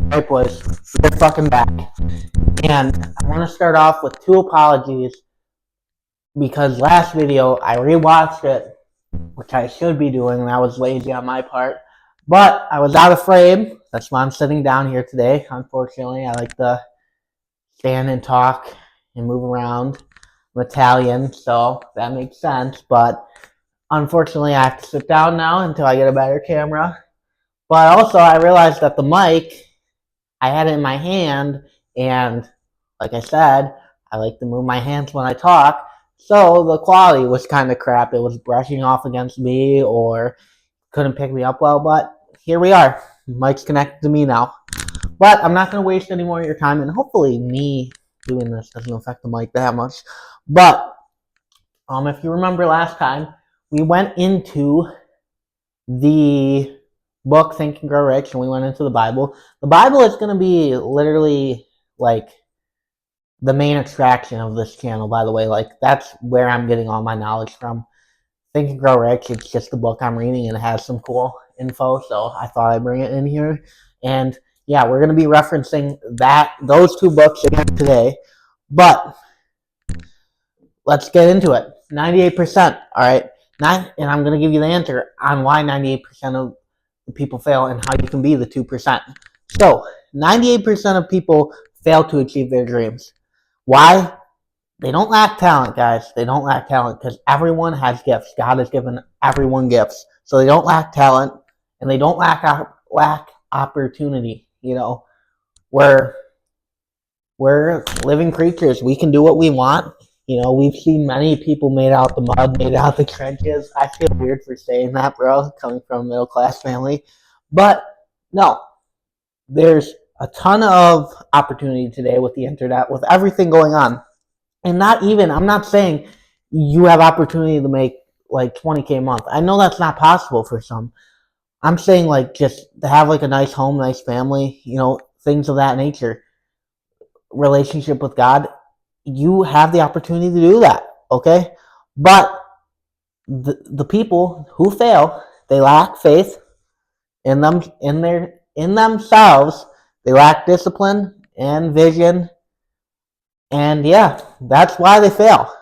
Alright, boys, we're fucking back. And I want to start off with two apologies because last video I rewatched it, which I should be doing, and that was lazy on my part. But I was out of frame. That's why I'm sitting down here today. Unfortunately, I like to stand and talk and move around. I'm Italian, so that makes sense. But unfortunately, I have to sit down now until I get a better camera. But also, I realized that the mic, I had it in my hand, and like I said, I like to move my hands when I talk, so the quality was kind of crap. It was brushing off against me or couldn't pick me up well, but here we are. Mic's connected to me now. But I'm not going to waste any more of your time, and hopefully me doing this doesn't affect the mic that much. But if you remember last time, we went into the book Think and Grow Rich, and we went into the Bible. The Bible is going to be literally like the main attraction of this channel, by the way. Like, that's where I'm getting all my knowledge from. Think and Grow Rich, it's just a book I'm reading, and it has some cool info, so I thought I'd bring it in here. And yeah, we're going to be referencing those two books again today. But let's get into it. 98%, all right? And I'm going to give you the answer on why 98% of people fail and how you can be the 2%. So, 98% of people fail to achieve their dreams. Why? They don't lack talent, guys. They don't lack talent because everyone has gifts. God has given everyone gifts. So they don't lack talent and they don't lack opportunity. You know, we're living creatures. We can do what we want. You know, we've seen many people made out the mud, made out the trenches. I feel weird for saying that, bro, coming from a middle class family. But no, there's a ton of opportunity today with the internet, with everything going on. And I'm not saying you have opportunity to make like 20K a month. I know that's not possible for some. I'm saying like just to have like a nice home, nice family, you know, things of that nature. Relationship with God, you have the opportunity to do that, okay? But the people who fail, they lack faith in themselves. They lack discipline and vision. And yeah, that's why they fail.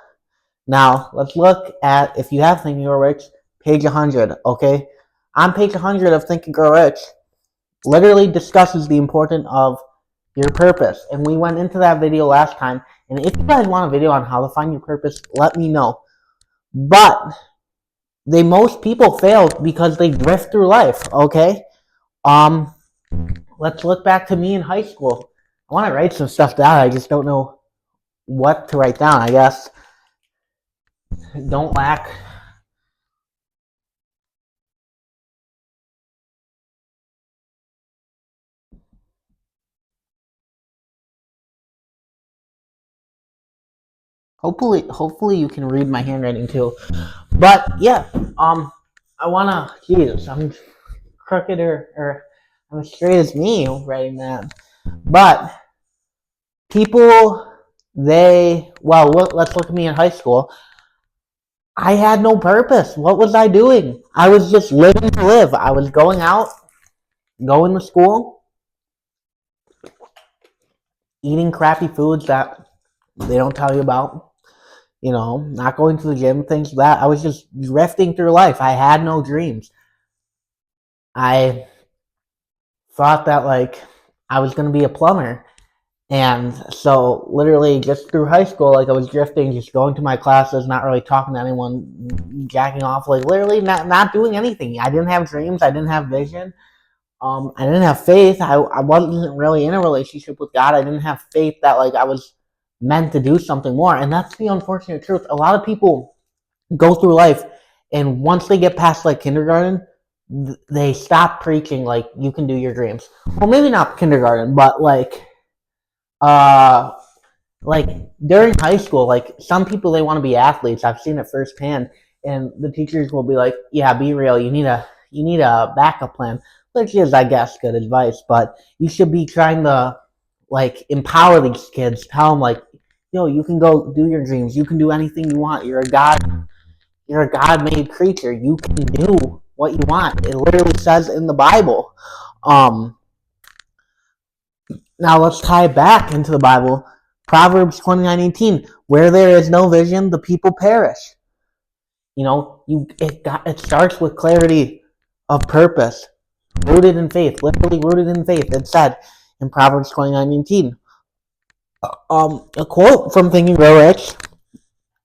Now, let's look at, if you have Think and Grow Rich, page 100, okay? On page 100 of Think and Grow Rich, literally discusses the importance of your purpose. And we went into that video last time. And if you guys want a video on how to find your purpose, let me know. But most people fail because they drift through life, okay? Let's look back to me in high school. I want to write some stuff down. I just don't know what to write down, I guess. Don't lack. Hopefully you can read my handwriting too. But yeah, I wanna. Jesus, I'm crooked or I'm as straight as me writing that. But people, let's look at me in high school. I had no purpose. What was I doing? I was just living to live. I was going out, going to school, eating crappy foods that they don't tell you about. You know, not going to the gym, things like that. I was just drifting through life. I had no dreams. I thought that like I was gonna be a plumber. And so literally just through high school, like I was drifting, just going to my classes, not really talking to anyone, jacking off, like literally not doing anything. I didn't have dreams, I didn't have vision. I didn't have faith. I wasn't really in a relationship with God. I didn't have faith that like I was meant to do something more. And that's the unfortunate truth. A lot of people go through life and once they get past like kindergarten, they stop preaching like you can do your dreams. Well, maybe not kindergarten, but like during high school, like some people they want to be athletes. I've seen it firsthand, and the teachers will be like, "Yeah, be real. You need a backup plan," which is, I guess, good advice. But you should be trying to like empower these kids. Tell them like, "Yo, you can go do your dreams. You can do anything you want. You're a god. You're a God-made creature. You can do what you want." It literally says in the Bible. Um, Now let's tie it back into the Bible. Proverbs 29:18, where there is no vision, the people perish. It starts with clarity of purpose, rooted in faith, literally rooted in faith. It said in Proverbs 29:18. A quote from Think and Grow Rich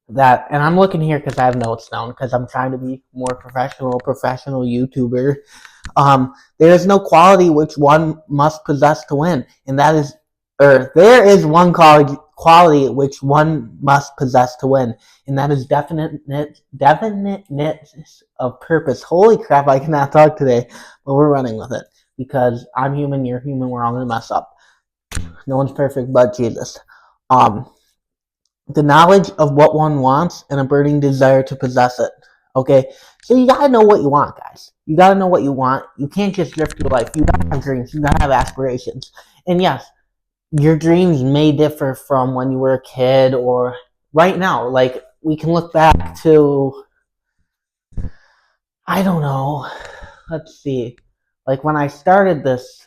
that, and I'm looking here because I have notes down because I'm trying to be more professional YouTuber. There is no quality which one must possess to win, and that is, or there is one quality which one must possess to win, and that is definiteness of purpose. Holy crap, I cannot talk today, but we're running with it because I'm human, you're human, we're all gonna mess up. No one's perfect but Jesus. The knowledge of what one wants and a burning desire to possess it. Okay, so you gotta know what you want, guys. You gotta know what you want. You can't just drift through life. You gotta have dreams. You gotta have aspirations. And yes, your dreams may differ from when you were a kid or right now. Like, we can look back to, I don't know, let's see, like when I started this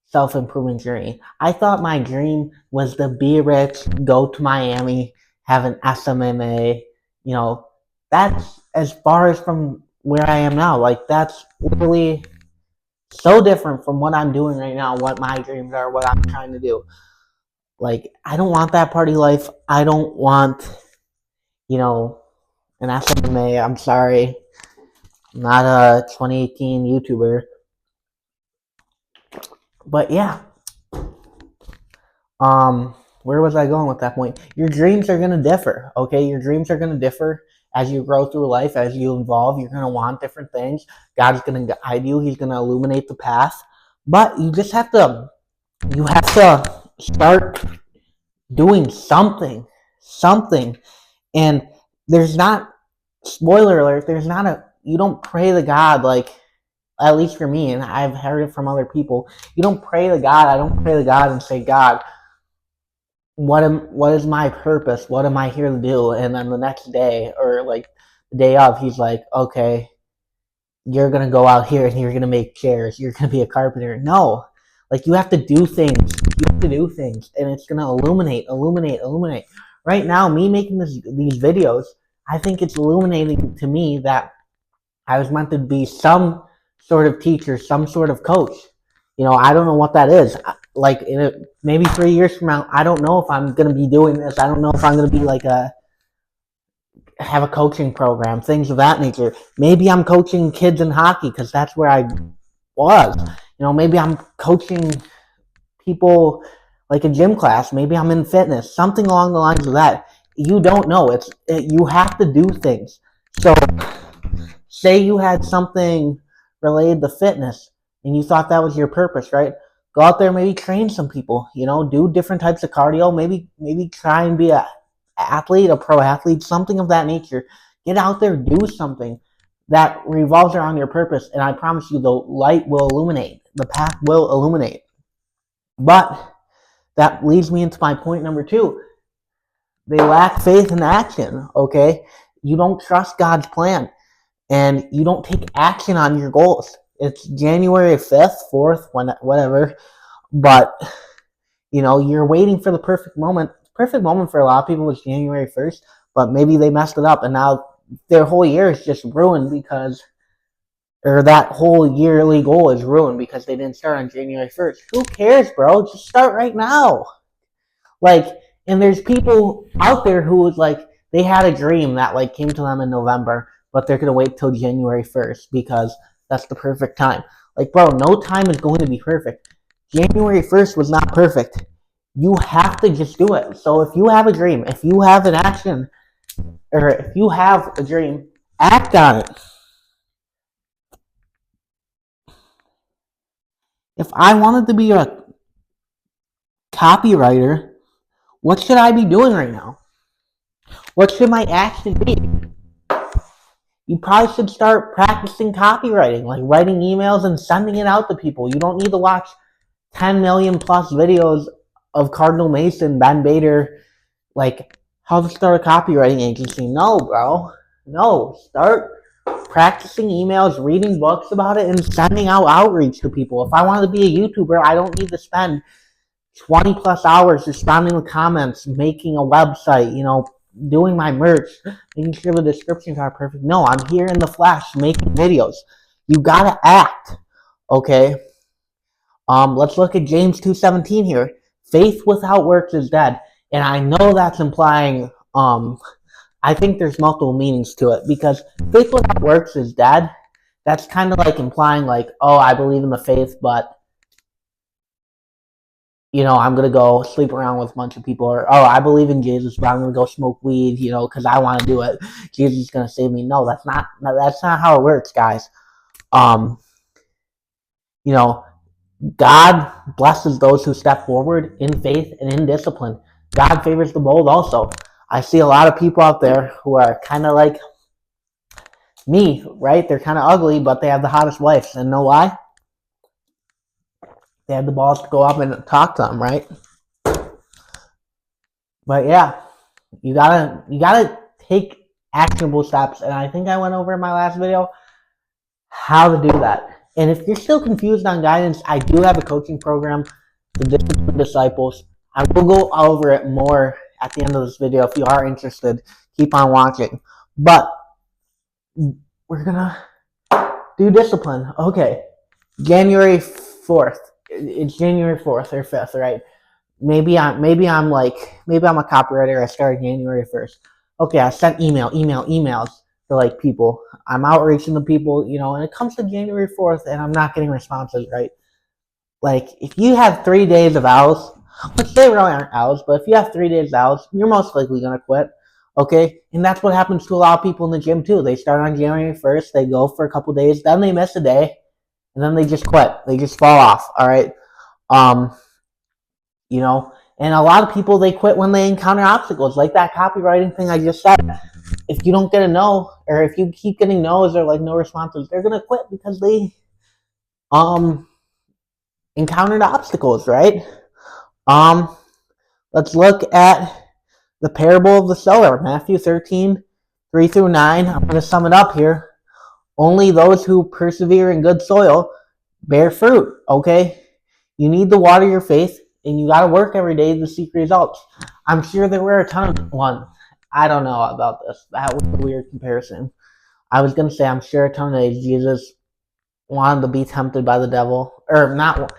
self-improvement journey, I thought my dream was to be rich, go to Miami, have an SMMA. That's as far as from where I am now. Like, that's literally so different from what I'm doing right now, what my dreams are, what I'm trying to do. Like, I don't want that party life. I don't want, an SMMA. I'm sorry. I'm not a 2018 YouTuber. But yeah. Where was I going with that point? Your dreams are going to differ, okay? Your dreams are going to differ as you grow through life, as you evolve. You're going to want different things. God's going to guide you. He's going to illuminate the path. But you have to start doing something. And there's not, spoiler alert, you don't pray to God, like, at least for me, and I've heard it from other people. You don't pray to God. I don't pray to God and say, God, what is my purpose? What am I here to do? And then the next day, or like the day of, he's like, okay, you're gonna go out here and you're gonna make chairs. You're gonna be a carpenter. No, like, you have to do things. And it's gonna illuminate. Right now, me making these videos, I think it's illuminating to me that I was meant to be some sort of teacher, some sort of coach. I don't know what that is. Like, maybe 3 years from now, I don't know if I'm going to be doing this. I don't know if I'm going to be like have a coaching program, things of that nature. Maybe I'm coaching kids in hockey because that's where I was. Maybe I'm coaching people like a gym class. Maybe I'm in fitness, something along the lines of that. You don't know. You have to do things. So, say you had something related to fitness and you thought that was your purpose, right? Go out there, maybe train some people, do different types of cardio, maybe try and be a pro athlete, something of that nature. Get out there, do something that revolves around your purpose, and I promise you the light will illuminate, the path will illuminate. But that leads me into my point number 2. They lack faith in action, okay? You don't trust God's plan, and you don't take action on your goals. It's January 5th, 4th, whatever, but you're waiting for the perfect moment. The perfect moment for a lot of people was January 1st, but maybe they messed it up and now their whole year is just ruined or that whole yearly goal is ruined because they didn't start on January 1st. Who cares, bro? Just start right now. Like, and there's people out there who was like, they had a dream that like came to them in November, but they're gonna wait till January 1st because that's the perfect time. Like, bro, no time is going to be perfect. January 1st was not perfect. You have to just do it. So if you have a dream, if you have an action, or if you have a dream, act on it. If I wanted to be a copywriter, what should I be doing right now? What should my action be? You probably should start practicing copywriting, like writing emails and sending it out to people. You don't need to watch 10 million plus videos of Cardinal Mason, Ben Bader, like how to start a copywriting agency. No, bro. No, start practicing emails, reading books about it, and sending out outreach to people. If I want to be a YouTuber, I don't need to spend 20 plus hours responding to comments, making a website, doing my merch, making sure the descriptions are perfect. No, I'm here in the flesh making videos. You gotta act, okay? Let's look at James 2:17 here. Faith without works is dead. And I know that's implying, I think there's multiple meanings to it, because faith without works is dead. That's kind of like implying like, oh, I believe in the faith, but I'm going to go sleep around with a bunch of people, or, oh, I believe in Jesus, but I'm going to go smoke weed, because I want to do it. Jesus is going to save me. No, that's not how it works, guys. God blesses those who step forward in faith and in discipline. God favors the bold also. I see a lot of people out there who are kind of like me, right? They're kind of ugly, but they have the hottest wives. And know why? They had the balls to go up and talk to them, right? But yeah, you gotta take actionable steps, and I think I went over in my last video how to do that. And if you're still confused on guidance, I do have a coaching program, the Discipline Disciples. I will go over it more at the end of this video. If you are interested, keep on watching. But we're gonna do discipline. Okay, January 4th. It's January 4th or 5th, right? Maybe I'm a copywriter. I started January 1st. Okay, I sent emails to like people. I'm outreaching to people, and it comes to January 4th and I'm not getting responses, right? Like, if you have 3 days of owls, let's say we really aren't owls, but if you have 3 days of owls, you're most likely going to quit, okay? And that's what happens to a lot of people in the gym too. They start on January 1st, they go for a couple days, then they miss a day, and then they just quit. They just fall off, all right? And a lot of people, they quit when they encounter obstacles, like that copywriting thing I just said. If you don't get a no, or if you keep getting no's or like no responses, they're gonna quit because they encountered obstacles, right? Let's look at the parable of the sower, Matthew 13, 3 through 9. I'm gonna sum it up here. Only those who persevere in good soil bear fruit, okay? You need to water your faith, and you got to work every day to seek results. I'm sure there were a ton of ones. I don't know about this. That was a weird comparison. I was going to say, I'm sure a ton of days Jesus wanted to be tempted by the devil. Or not.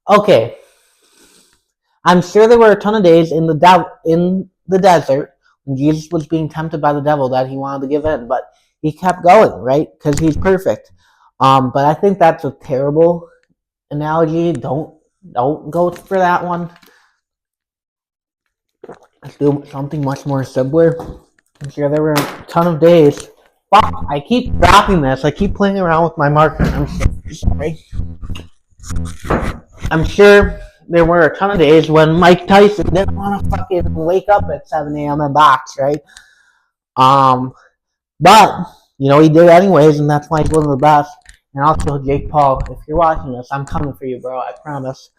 Okay. I'm sure there were a ton of days in the desert when Jesus was being tempted by the devil that he wanted to give in. But he kept going, right? Because he's perfect. But I think that's a terrible analogy. Don't go for that one. Let's do something much more simpler. I'm sure there were a ton of days. Fuck, I keep dropping this. I keep playing around with my marker. I'm sorry. I'm sure there were a ton of days when Mike Tyson didn't want to fucking wake up at 7 a.m. and box, right? But, he did anyways, and that's why he's one of the best. And also, Jake Paul, if you're watching this, I'm coming for you, bro. I promise.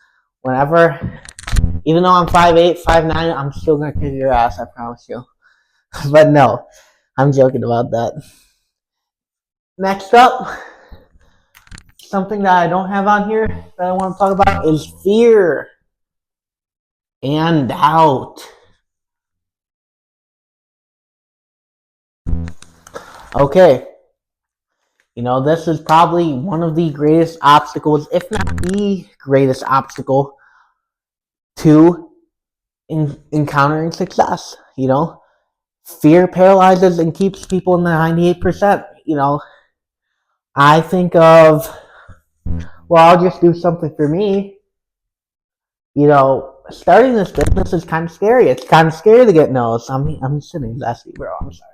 Whenever, even though I'm 5'8", 5'9", I'm still going to kick your ass, I promise you. But no, I'm joking about that. Next up, something that I don't have on here that I want to talk about is fear and doubt. Okay. This is probably one of the greatest obstacles, if not the greatest obstacle, to encountering success. Fear paralyzes and keeps people in the 98%. I think of, I'll just do something for me. Starting this business is kind of scary. It's kind of scary to get no's. I'm sitting zesty, bro. I'm sorry.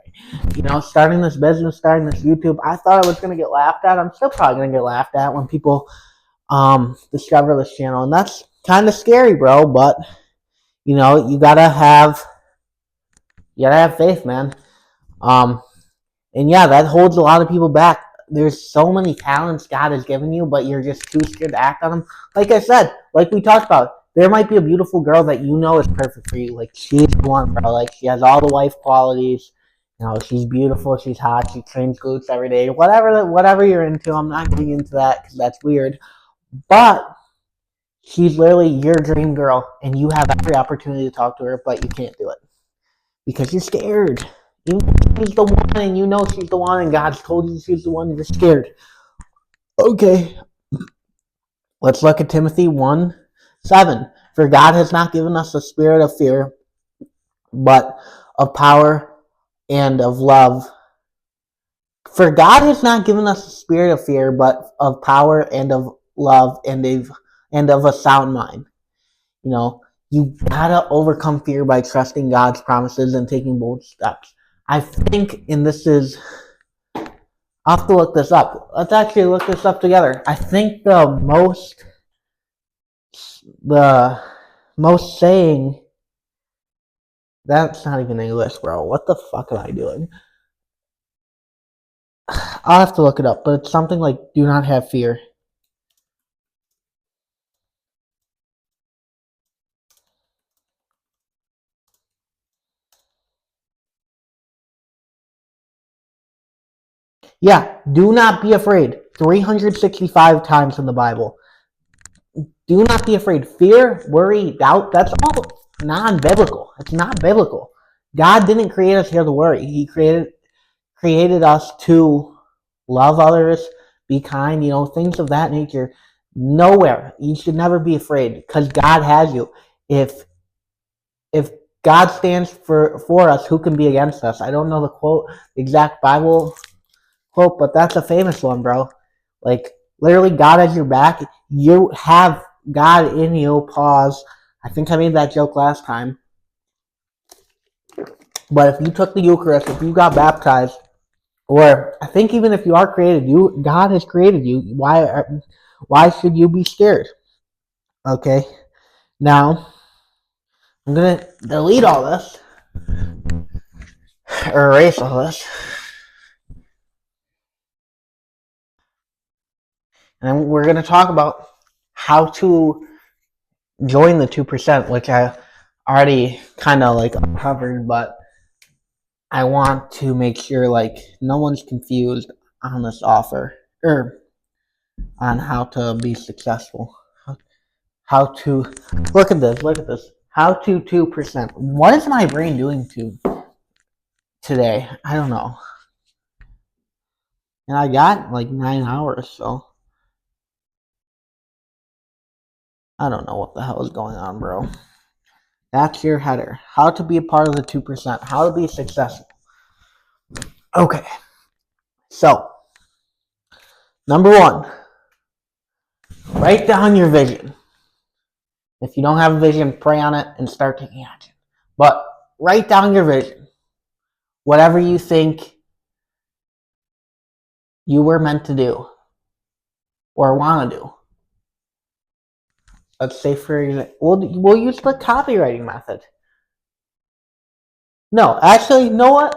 Starting this business, starting this YouTube, I thought I was going to get laughed at. I'm still probably going to get laughed at when people discover this channel. And that's kind of scary, bro. But, you gotta have faith, man. And yeah, that holds a lot of people back. There's so many talents God has given you, but you're just too scared to act on them. Like I said, like we talked about, there might be a beautiful girl that is perfect for you. Like, she's the one, bro. Like, she has all the wife qualities. You know, she's beautiful, she's hot, she trains glutes every day. Whatever you're into, I'm not getting into that because that's weird. But she's literally your dream girl, and you have every opportunity to talk to her, but you can't do it because you're scared. Even if she's the one, and you know she's the one, and God's told you she's the one, you're scared. Okay, let's look at Timothy 1:7. For God has not given us a spirit of fear, but of power and of love. For God has not given us a spirit of fear, but of power and of love and of a sound mind. You know, you gotta overcome fear by trusting God's promises and taking bold steps. I think, and this is, I'll have to look this up. Let's actually look this up together. I think the most saying, that's not even English, bro. What the fuck am I doing? I'll have to look it up, but it's something like do not have fear. Yeah, do not be afraid. 365 times in the Bible. Do not be afraid. Fear, worry, doubt, that's all non-biblical. It's not biblical. God didn't create us here to worry. He created us to love others, be kind, things of that nature. Nowhere. You should never be afraid because God has you. If God stands for us, who can be against us? I don't know the exact Bible quote, but that's a famous one, bro. Like, literally, God has your back. You have God in you. Pause. I think I made that joke last time. But if you took the Eucharist, if you got baptized, or I think even if you are created, God has created you. Why should you be scared? Okay. Now, I'm gonna delete all this or erase all this, and we're gonna talk about how to join the 2%, which I already kind of like covered, but I want to make sure like no one's confused on this offer or on how to be successful. How to look at this. How to 2%. What is my brain doing today? I don't know. And I got like 9 hours, so I don't know what the hell is going on, bro. That's your header. How to be a part of the 2%. How to be successful. Okay. So, number 1, write down your vision. If you don't have a vision, pray on it and start taking action. But write down your vision. Whatever you think you were meant to do or want to do. Let's say for example, we'll use the copywriting method. No, actually, you know what?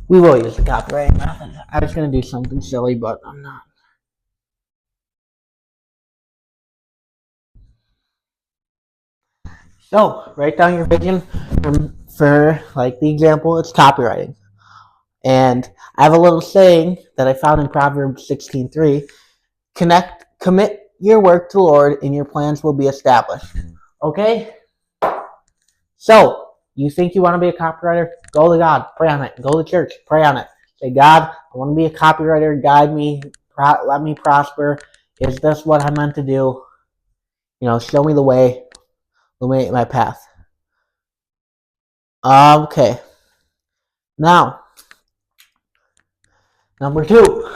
We will use the copywriting method. I was going to do something silly, but I'm not. So, write down your vision for like the example, it's copywriting. And I have a little saying that I found in Proverbs 16:3. Commit your work to the Lord and your plans will be established. Okay? So, you think you want to be a copywriter? Go to God, pray on it. Go to church, pray on it. Say, God, I want to be a copywriter. Guide me, let me prosper. Is this what I'm meant to do? Show me the way, illuminate my path. Okay. Now, number 2.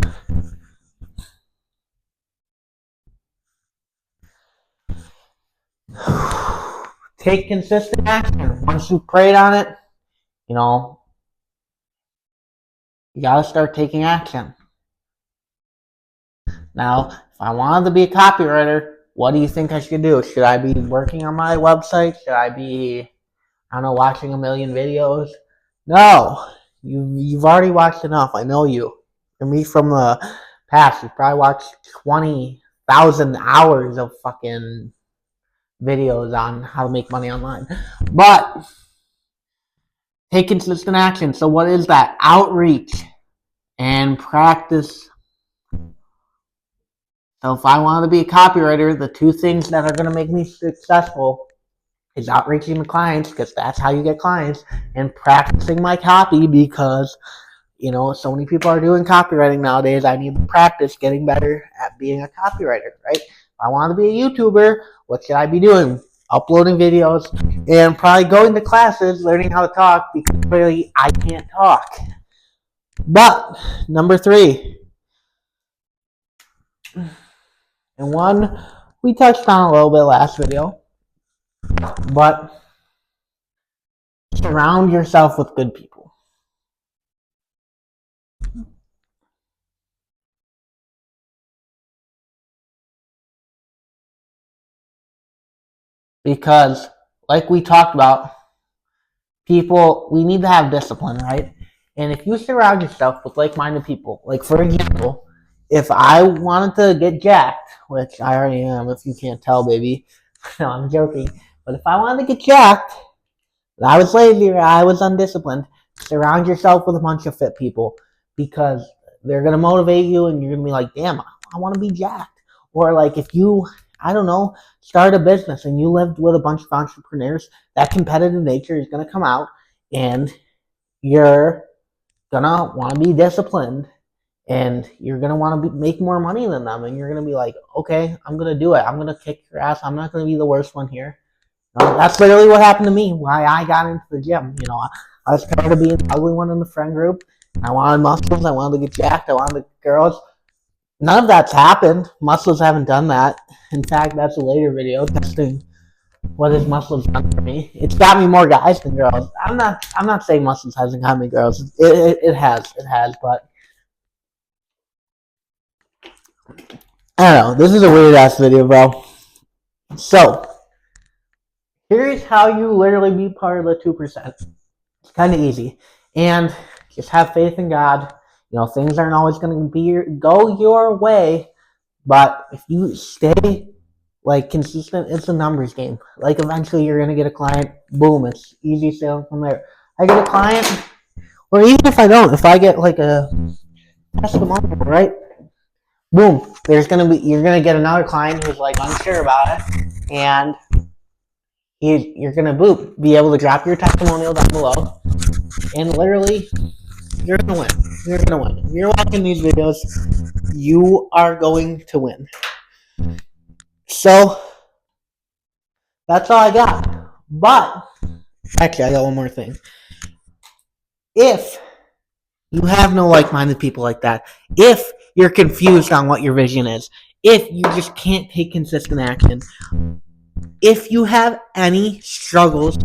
Take consistent action. Once you prayed on it, you gotta start taking action. Now, if I wanted to be a copywriter, what do you think I should do? Should I be working on my website? Should I be, watching a million videos? No. You've already watched enough. I know you. You're me from the past. You've probably watched 20,000 hours of fucking videos on how to make money online. But Take consistent action. So what is that? Outreach and practice. So if I want to be a copywriter, the two things that are going to make me successful is outreaching to clients, because that's how you get clients, and practicing my copy, because so many people are doing copywriting nowadays. I need to practice getting better at being a copywriter, right? If I want to be a YouTuber, what should I be doing? Uploading videos and probably going to classes, learning how to talk, because clearly I can't talk. But number 3, and one we touched on a little bit last video, but surround yourself with good people. Because, like we talked about, we need to have discipline, right? And if you surround yourself with like-minded people, like for example, if I wanted to get jacked, which I already am, if you can't tell, baby. No, I'm joking. But if I wanted to get jacked, and I was lazy or I was undisciplined, surround yourself with a bunch of fit people, because they're going to motivate you and you're going to be like, damn, I want to be jacked. Or like if you, I don't know, start a business and you lived with a bunch of entrepreneurs, that competitive nature is going to come out and you're going to want to be disciplined and you're going to want to make more money than them. And you're going to be like, okay, I'm going to do it. I'm going to kick your ass. I'm not going to be the worst one here. That's literally what happened to me, why I got into the gym. I was tired of being the ugly one in the friend group. I wanted muscles. I wanted to get jacked. I wanted girls. None of that's happened. Muscles haven't done that. In fact, that's a later video testing what has muscles done for me. It's got me more guys than girls. I'm not saying muscles hasn't got me girls. It has, but I don't know. This is a weird ass video, bro. So here's how you literally be part of the 2%. It's kind of easy, and just have faith in God. Things aren't always going to go your way, but if you stay consistent, it's a numbers game. Eventually you're going to get a client. Boom, it's easy sailing from there. I get a client, or even if I don't, if I get a testimonial, right? Boom, you're going to get another client who's unsure about it, and you're going to be able to drop your testimonial down below, and literally you're going to win. You're going to win. If you're watching these videos, you are going to win. So that's all I got. But actually, I got one more thing. If you have no like-minded people like that, if you're confused on what your vision is, if you just can't take consistent action, if you have any struggles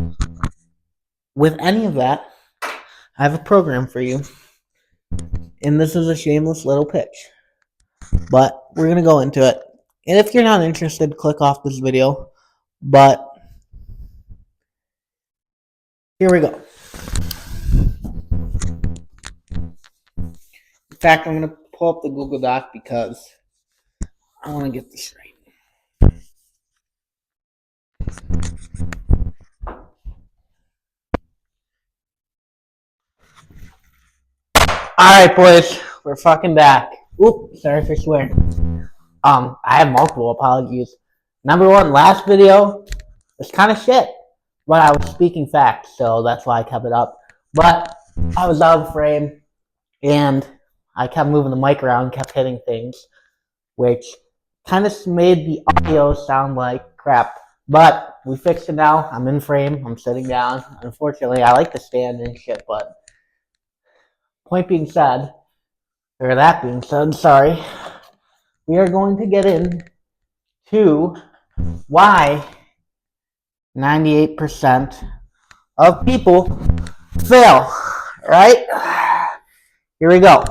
with any of that, I have a program for you. And this is a shameless little pitch, but we're going to go into it. And if you're not interested, click off this video. But here we go. In fact, I'm going to pull up the Google Doc because I want to get this right. Alright, boys, we're fucking back. Oop, sorry for swearing. I have multiple apologies. Number 1, last video was kind of shit, but I was speaking facts, so that's why I kept it up. But I was out of frame, and I kept moving the mic around, kept hitting things, which kind of made the audio sound like crap. But we fixed it now. I'm in frame. I'm sitting down. Unfortunately, I like to stand and shit, but point being said, or that being said, sorry, we are going to get into why 98% of people fail, right? Here we go.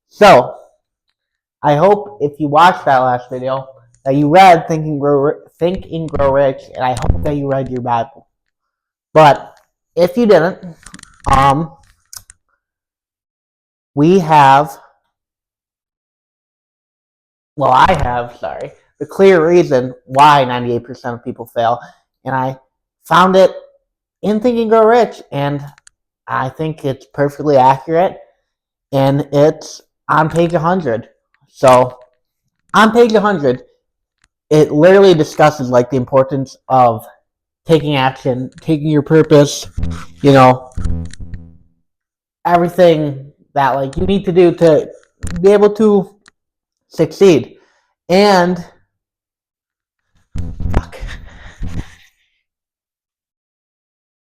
So, I hope if you watched that last video that you read Think and Grow Rich, and I hope that you read your Bible. But if you didn't, we have, I have, the clear reason why 98% of people fail, and I found it in Think and Grow Rich, and I think it's perfectly accurate, and it's on page 100. So, on page 100, it literally discusses like the importance of taking action, taking your purpose, you know, everything that like you need to do to be able to succeed. And